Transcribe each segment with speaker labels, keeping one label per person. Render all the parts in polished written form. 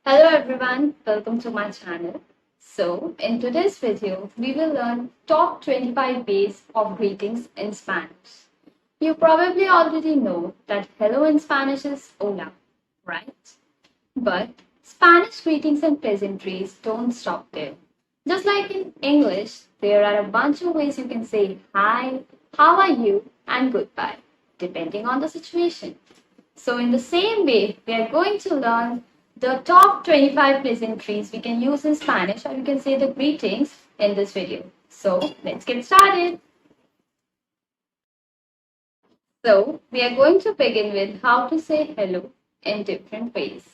Speaker 1: Hello everyone, welcome to my channel. So, in today's video, we will learn top 25 ways of greetings in Spanish. You probably already know that hello in Spanish is hola, right? But Spanish greetings and pleasantries don't stop there. Just like in English, there are a bunch of ways you can say hi, how are you, and goodbye, depending on the situation. So in the same way, we are going to learn the top 25 pleasantries we can use in Spanish, or you can say the greetings in this video. So let's get started. So we are going to begin with how to say hello in different ways.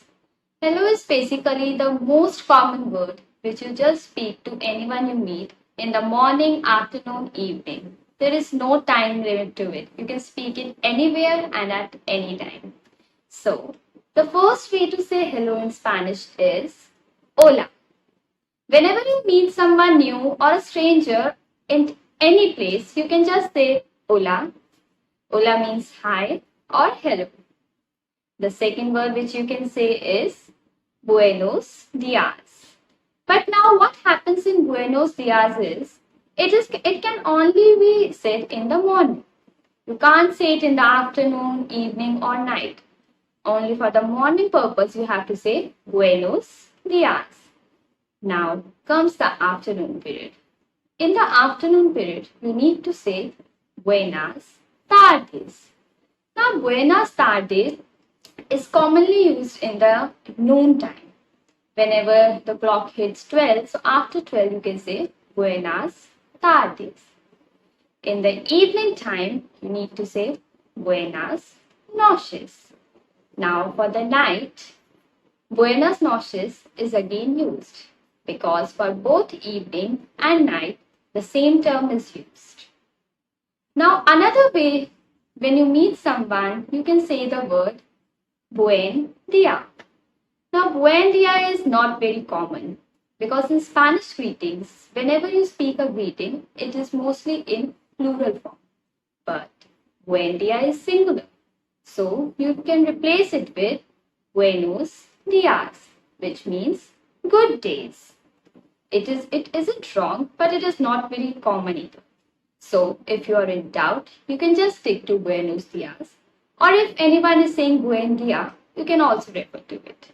Speaker 1: Hello is basically the most common word which you just speak to anyone you meet in the morning, afternoon, evening. There is no time limit to it. You can speak it anywhere and at any time. So, the first way to say hello in Spanish is hola. Whenever you meet someone new or a stranger in any place, you can just say hola. Hola means hi or hello. The second word which you can say is buenos dias. But now what happens in buenos dias is it can only be said in the morning. You can't say it in the afternoon, evening or night. Only for the morning purpose you have to say buenos dias. Now comes the afternoon period. In the afternoon period, you need to say buenas tardes. Now buenas tardes is commonly used in the noon time. Whenever the clock hits 12, so after 12 you can say buenas tardes. In the evening time, you need to say buenas noches. Now for the night, buenas noches is again used because for both evening and night, the same term is used. Now another way, when you meet someone, you can say the word buen dia. Now buen dia is not very common because in Spanish greetings, whenever you speak a greeting, it is mostly in plural form. But buen dia is singular. So you can replace it with buenos dias, which means good days. It isn't wrong, but it is not very common either. So if you are in doubt, you can just stick to buenos dias. Or if anyone is saying buen dia, you can also refer to it.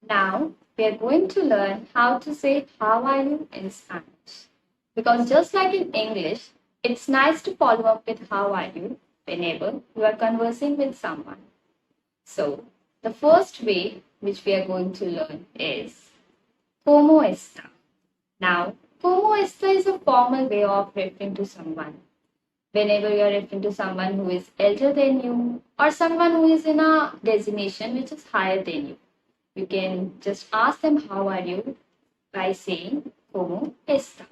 Speaker 1: Now we are going to learn how to say how are you in Spanish. Because just like in English, it's nice to follow up with how are you whenever you are conversing with someone. So, the first way which we are going to learn is ¿Cómo está? Now, ¿Cómo está is a formal way of referring to someone. Whenever you are referring to someone who is elder than you or someone who is in a designation which is higher than you, you can just ask them how are you by saying ¿Cómo está?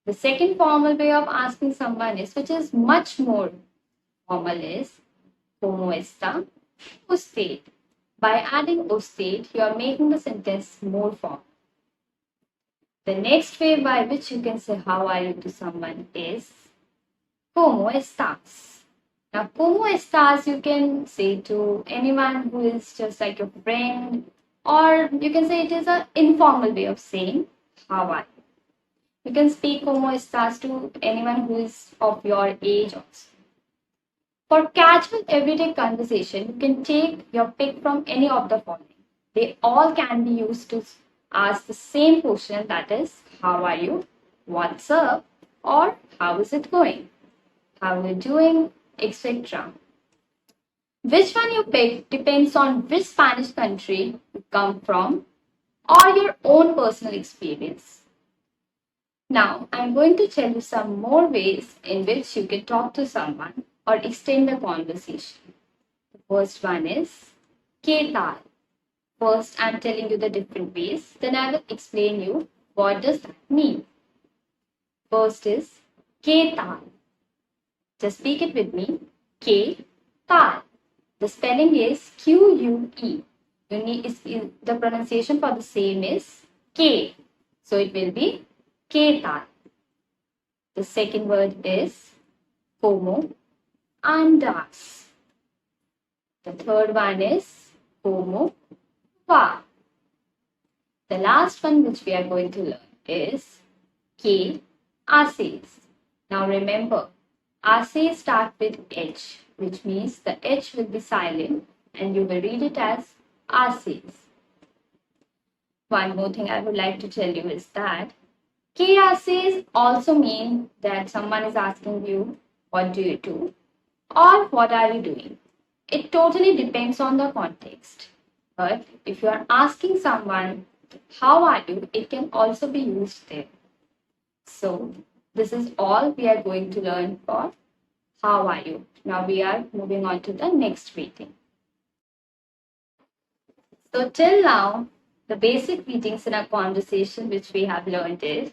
Speaker 1: The second formal way of asking someone is, which is much more formal, is ¿Cómo está usted? By adding usted, you are making the sentence more formal. The next way by which you can say how are you to someone is ¿Cómo estás? Now, ¿Cómo estás? You can say to anyone who is just like your friend, or you can say it is an informal way of saying how are you. You can speak ¿Cómo estás? To anyone who is of your age also. For casual everyday conversation, you can take your pick from any of the following. They all can be used to ask the same question, that is, how are you, what's up, or how is it going, how are you doing, etc. Which one you pick depends on which Spanish country you come from or your own personal experience. Now, I'm going to tell you some more ways in which you can talk to someone or extend the conversation. The first one is ¿Qué tal? First, I'm telling you the different ways. Then I will explain you what does that mean. First is ¿Qué tal? Just speak it with me. ¿Qué tal? The spelling is Q-U-E. The pronunciation for the same is ¿Qué? So it will be ¿Qué tal? The second word is ¿Cómo andas? The third one is como, va. The last one which we are going to learn is que haces. Now remember, haces start with H, which means the H will be silent and you will read it as haces. One more thing I would like to tell you is that que haces also mean that someone is asking you, what do you do? Or what are you doing? It totally depends on the context. But if you are asking someone, how are you? It can also be used there. So this is all we are going to learn for how are you. Now we are moving on to the next greeting. So till now, the basic greetings in a conversation which we have learned is,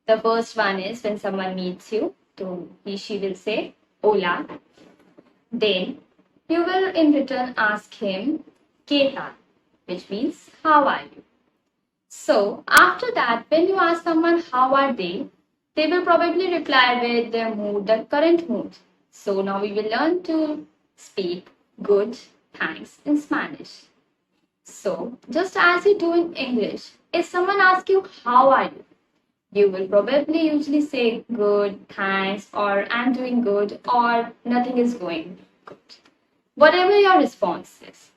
Speaker 1: the first one is when someone meets you, so she will say hola. Then you will in return ask him ¿Qué tal?, which means how are you. So after that, when you ask someone how are they will probably reply with their mood, the current mood. So now we will learn to speak good, thanks in Spanish. So just as you do in English, if someone asks you how are you, you will probably usually say good, thanks, or I'm doing good, or nothing is going good. Whatever your response is.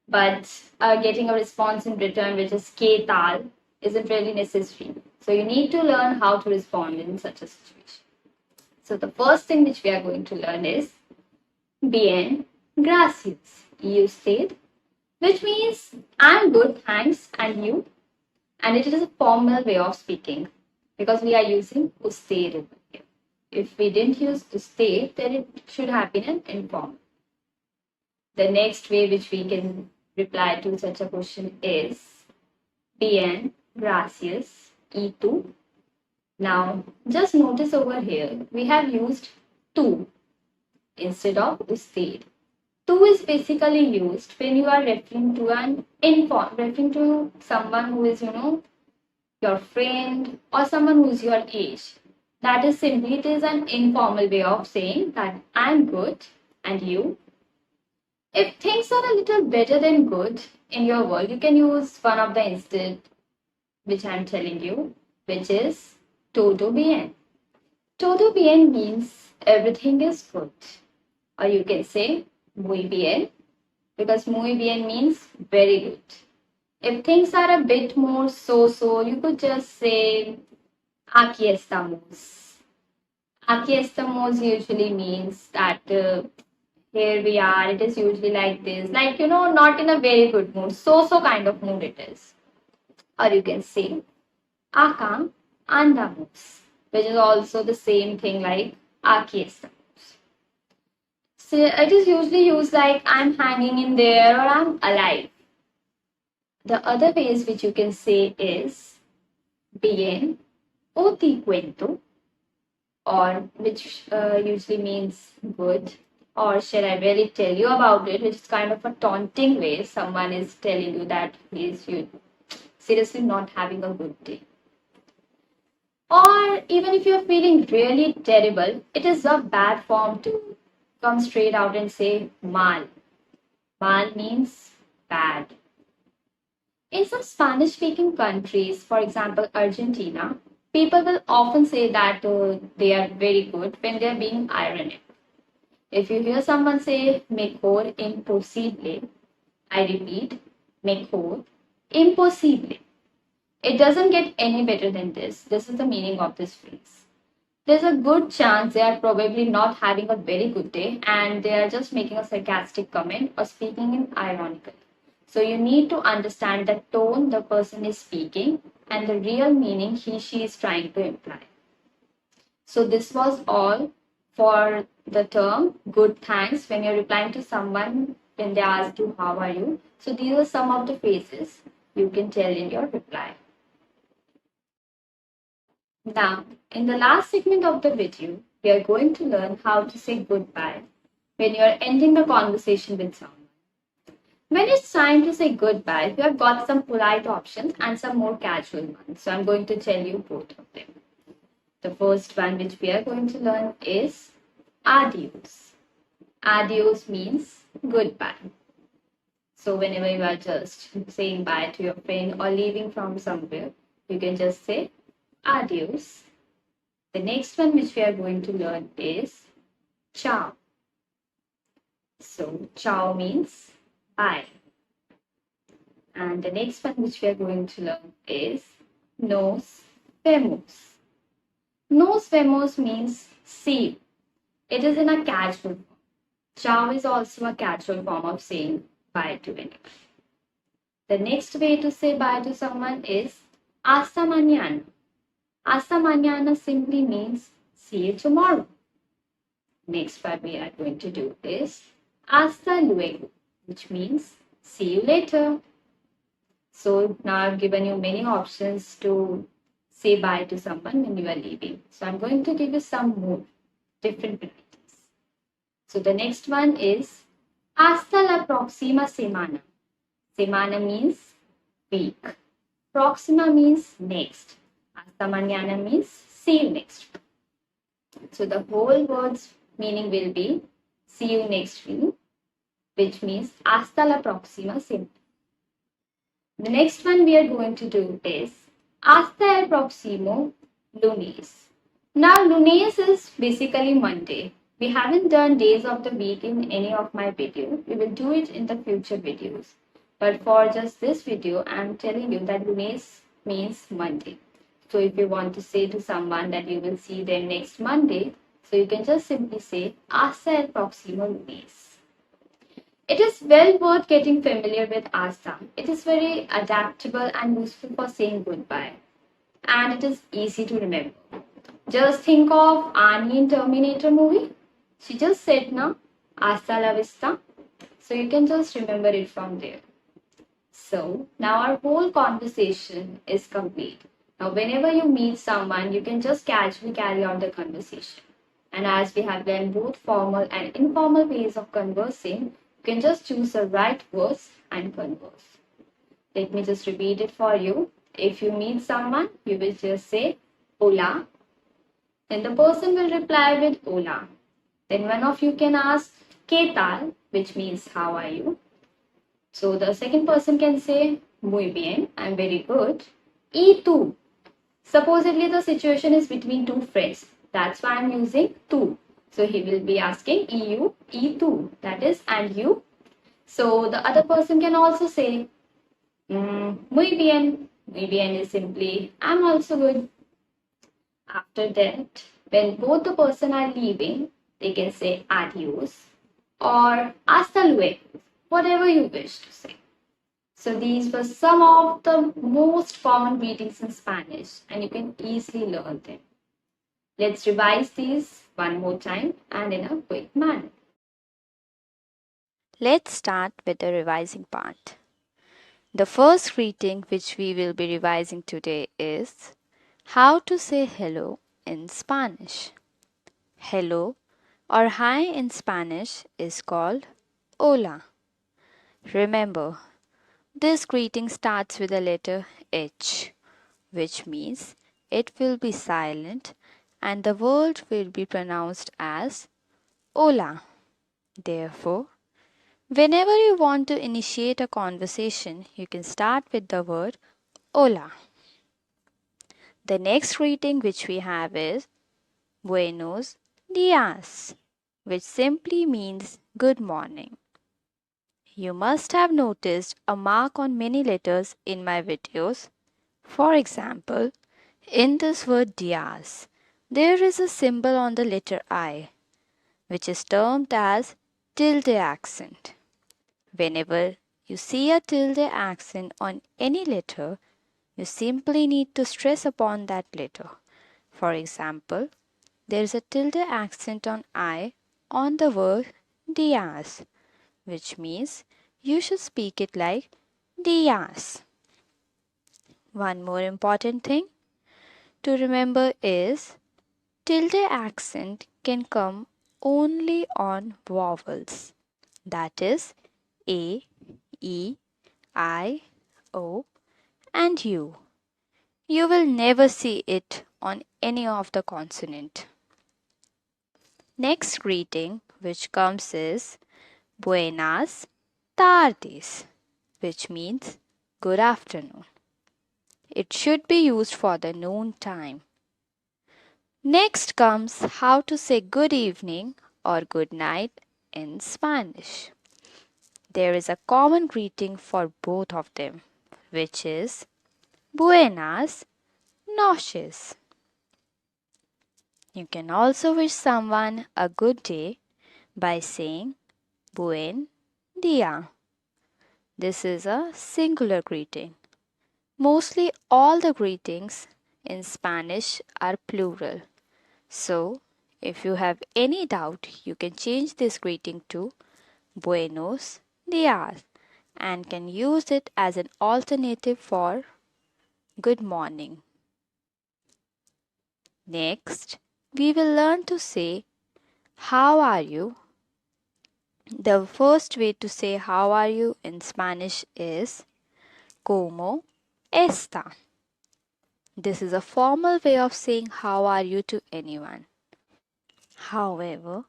Speaker 1: But getting a response in return, which is ¿Qué tal?, isn't really necessary. So you need to learn how to respond in such a situation. So the first thing which we are going to learn is bien, gracias. You said, which means I'm good, thanks, and you. And it is a formal way of speaking because we are using usted over here. If we didn't use usted, then it should have been an informal. The next way which we can reply to such a question is bien, gracias, y tú. Now, just notice over here, we have used tú instead of usted. Tu is basically used when you are referring to someone who is, your friend or someone who is your age. That is simply, it is an informal way of saying that I'm good and you. If things are a little better than good in your world, you can use one of the instead which I'm telling you, which is todo bien. Todo bien means everything is good. Or you can say muy bien, because muy bien means very good. If things are a bit more so, you could just say aquí estamos. Aquí estamos usually means that here we are. It is usually like this, like, not in a very good mood, so kind of mood it is. Or you can say acá andamos, which is also the same thing like aquí estamos. So it is usually used like I'm hanging in there or I'm alive. The other ways which you can say is bien o te cuento, or which usually means good, or shall I really tell you about it, which is kind of a taunting way. Someone is telling you that he is seriously not having a good day. Or even if you're feeling really terrible, it is a bad form to come straight out and say mal. Mal means bad. In some Spanish-speaking countries, for example, Argentina, people will often say that they are very good when they are being ironic. If you hear someone say mejor imposible, I repeat, mejor imposible. It doesn't get any better than this. This is the meaning of this phrase. There's a good chance they are probably not having a very good day and they are just making a sarcastic comment or speaking in ironical. So you need to understand the tone the person is speaking and the real meaning she is trying to imply. So this was all for the term good thanks when you're replying to someone when they ask you how are you. So these are some of the phrases you can tell in your reply. Now, in the last segment of the video, we are going to learn how to say goodbye when you are ending the conversation with someone. When it's time to say goodbye, we have got some polite options and some more casual ones. So I'm going to tell you both of them. The first one which we are going to learn is adios. Adios means goodbye. So whenever you are just saying bye to your friend or leaving from somewhere, you can just say adios. The next one which we are going to learn is ciao. So ciao means bye. And the next one which we are going to learn is nos vemos. Nos vemos means see you. It is in a casual form. Ciao is also a casual form of saying bye to anyone. The next way to say bye to someone is hasta mañana. Hasta mañana simply means see you tomorrow. Next what we are going to do is hasta luego, which means see you later. So now I've given you many options to say bye to someone when you are leaving. So I'm going to give you some more different varieties. So the next one is hasta la próxima semana. Semana means week. Próxima means next. Hasta mañana means see you next week. So the whole word's meaning will be see you next week, which means hasta la próxima semana. The next one we are going to do is hasta el próximo lunes. Now lunes is basically Monday. We haven't done days of the week in any of my videos. We will do it in the future videos. But for just this video, I am telling you that lunes means Monday. So if you want to say to someone that you will see them next Monday, so you can just simply say hasta el próximo lunes. It is well worth getting familiar with hasta. It is very adaptable and useful for saying goodbye. And it is easy to remember. Just think of Annie in Terminator movie. She just said na, hasta la vista. So you can just remember it from there. So now our whole conversation is complete. Now whenever you meet someone, you can just casually carry on the conversation. And as we have learned both formal and informal ways of conversing, you can just choose the right words and converse. Let me just repeat it for you. If you meet someone, you will just say hola. Then the person will reply with hola. Then one of you can ask ¿qué tal?, which means how are you? So the second person can say muy bien, I'm very good. ¿Y tú? Supposedly the situation is between two friends. That's why I'm using tú. So he will be asking ¿y you? ¿Y tú? That is and you. So the other person can also say muy bien. Muy bien is simply I'm also good. After that, when both the person are leaving, they can say adios or hasta luego, whatever you wish to say. So these were some of the most common greetings in Spanish, and you can easily learn them. Let's revise these one more time and in a quick manner.
Speaker 2: Let's start with the revising part. The first greeting which we will be revising today is how to say hello in Spanish. Hello or hi in Spanish is called hola. Remember, this greeting starts with the letter H, which means it will be silent and the word will be pronounced as hola. Therefore, whenever you want to initiate a conversation, you can start with the word hola. The next greeting which we have is buenos dias, which simply means good morning. You must have noticed a mark on many letters in my videos. For example, in this word dias, there is a symbol on the letter I, which is termed as tilde accent. Whenever you see a tilde accent on any letter, you simply need to stress upon that letter. For example, there is a tilde accent on I on the word dias, which means you should speak it like dias. One more important thing to remember is tilde accent can come only on vowels, that is A, E, I, O, and U. You will never see it on any of the consonant. Next greeting which comes is buenas tardes. which means good afternoon. It should be used for the noon time. Next comes how to say good evening or good night in Spanish. There is a common greeting for both of them, which is buenas noches. You can also wish someone a good day by saying buen dia. This is a singular greeting. Mostly all the greetings in Spanish are plural. So, if you have any doubt, you can change this greeting to buenos dias and can use it as an alternative for good morning. Next, we will learn to say how are you. The first way to say how are you in Spanish is ¿Cómo está? This is a formal way of saying how are you to anyone. However,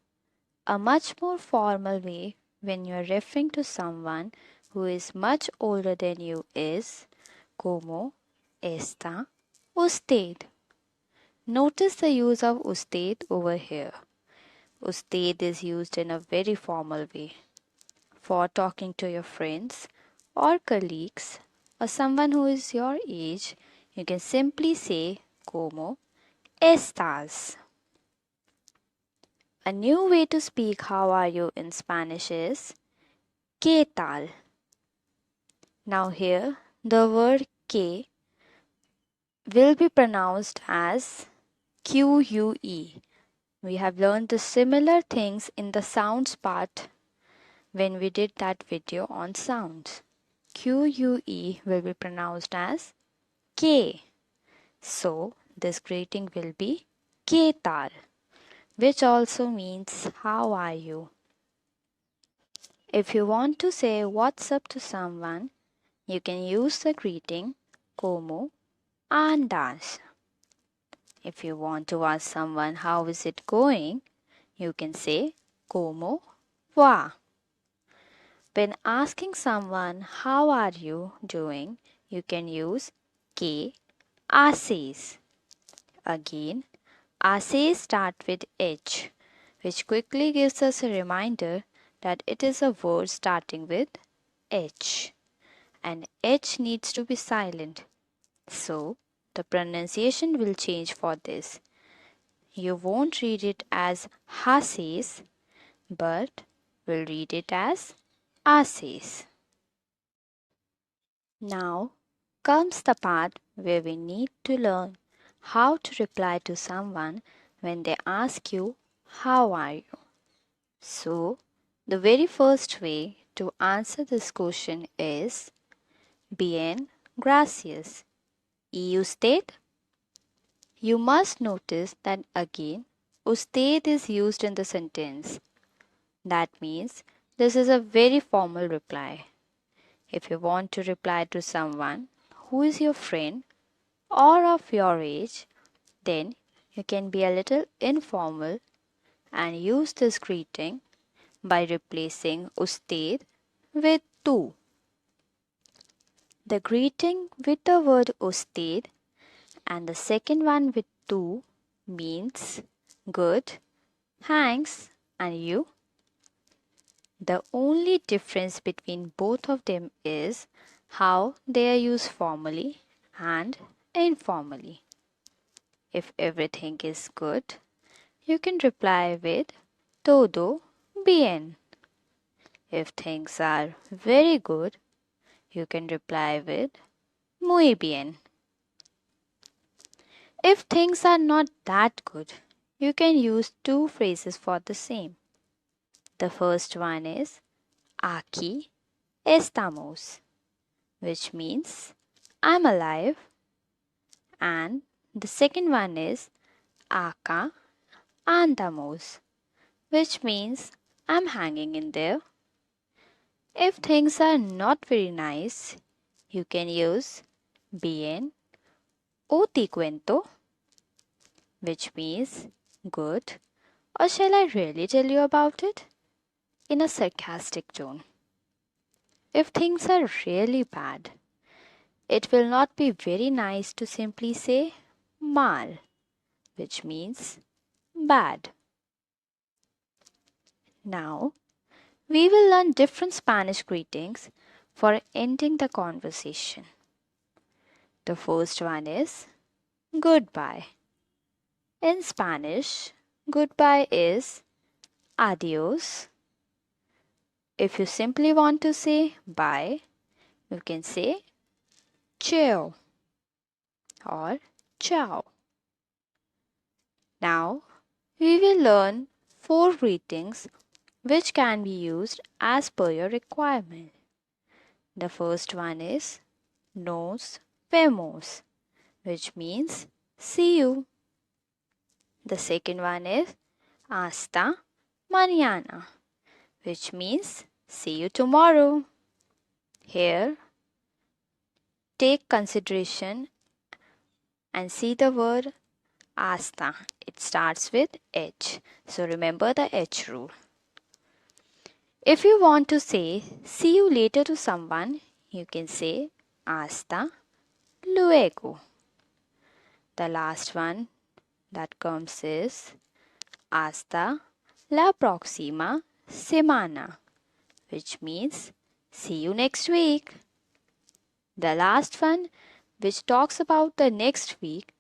Speaker 2: a much more formal way when you are referring to someone who is much older than you is ¿Cómo está usted? Notice the use of usted over here. Usted is used in a very formal way for talking to your friends or colleagues or someone who is your age. You can simply say ¿Cómo estás? A new way to speak how are you in Spanish is ¿Qué tal? Now here the word que will be pronounced as QUE. We have learned the similar things in the sounds part when we did that video on sounds. QUE will be pronounced as que. So this greeting will be ¿Qué tal? Which also means how are you? If you want to say what's up to someone, you can use the greeting ¿Cómo andas? If you want to ask someone how is it going, you can say ¿Cómo va? When asking someone how are you doing, you can use ¿Qué haces? Again, haces start with H, which quickly gives us a reminder that it is a word starting with H, and H needs to be silent. So, the pronunciation will change for this. You won't read it as haces, but will read it as haces. Now comes the part where we need to learn how to reply to someone when they ask you, how are you? So, the very first way to answer this question is bien, gracias. ¿Y usted? You must notice that again, usted is used in the sentence. That means this is a very formal reply. If you want to reply to someone who is your friend or of your age, then you can be a little informal and use this greeting by replacing usted with tú. The greeting with the word usted and the second one with tú means good, thanks, and you. The only difference between both of them is how they are used formally and informally. If everything is good, you can reply with todo bien. If things are very good, you can reply with muy bien. If things are not that good, you can use two phrases for the same. The first one is aquí estamos, which means I'm alive, and the second one is acá andamos, which means I'm hanging in there. If things are not very nice, you can use bien o te cuento, which means good, or shall I really tell you about it? In a sarcastic tone. if things are really bad, it will not be very nice to simply say mal, which means bad. Now, we will learn different Spanish greetings for ending the conversation. The first one is goodbye. In Spanish, goodbye is adios. If you simply want to say bye, you can say chao or ciao. Now, we will learn 4 greetings which can be used as per your requirement. The first one is nos vemos, which means see you. The second one is hasta mañana, which means see you tomorrow. Here, take consideration and see the word hasta. It starts with H, so remember the H rule. If you want to say see you later to someone, you can say hasta luego. The last one that comes is hasta la próxima semana, which means see you next week. The last one, which talks about the next week,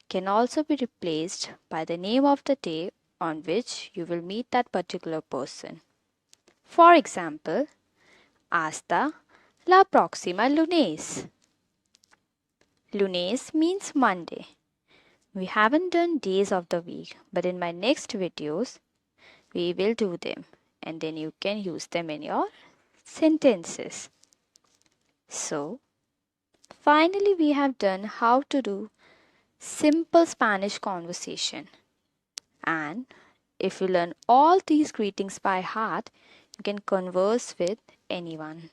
Speaker 2: can also be replaced by the name of the day on which you will meet that particular person. For example, hasta la próxima lunes. Lunes means Monday. We haven't done days of the week, but in my next videos, we will do them and then you can use them in your sentences. So, finally, we have done how to do simple Spanish conversation. And if you learn all these greetings by heart, you can converse with anyone.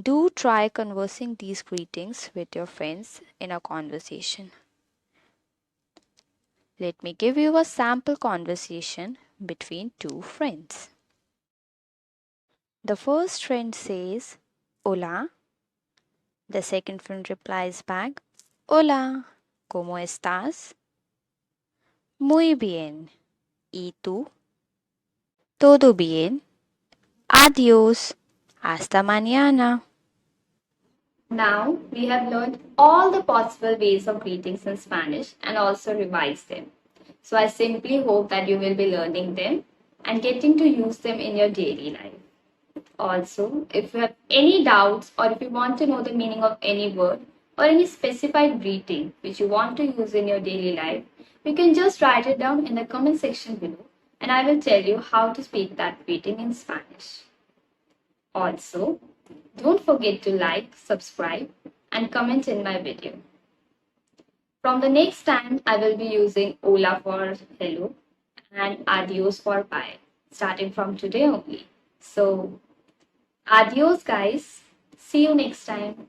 Speaker 2: Do try conversing these greetings with your friends in a conversation. Let me give you a sample conversation between two friends. The first friend says, Hola. The second friend replies back, Hola, ¿cómo estás? Muy bien. ¿Y tú? Todo bien. Adiós. Hasta mañana.
Speaker 1: Now we have learned all the possible ways of greetings in Spanish and also revised them. So I simply hope that you will be learning them and getting to use them in your daily life. Also, if you have any doubts or if you want to know the meaning of any word or any specified greeting which you want to use in your daily life, you can just write it down in the comment section below and I will tell you how to speak that greeting in Spanish. Also, don't forget to like, subscribe and comment in my video. From the next time, I will be using hola for hello and adios for bye, starting from today only. So, adios, guys. See you next time.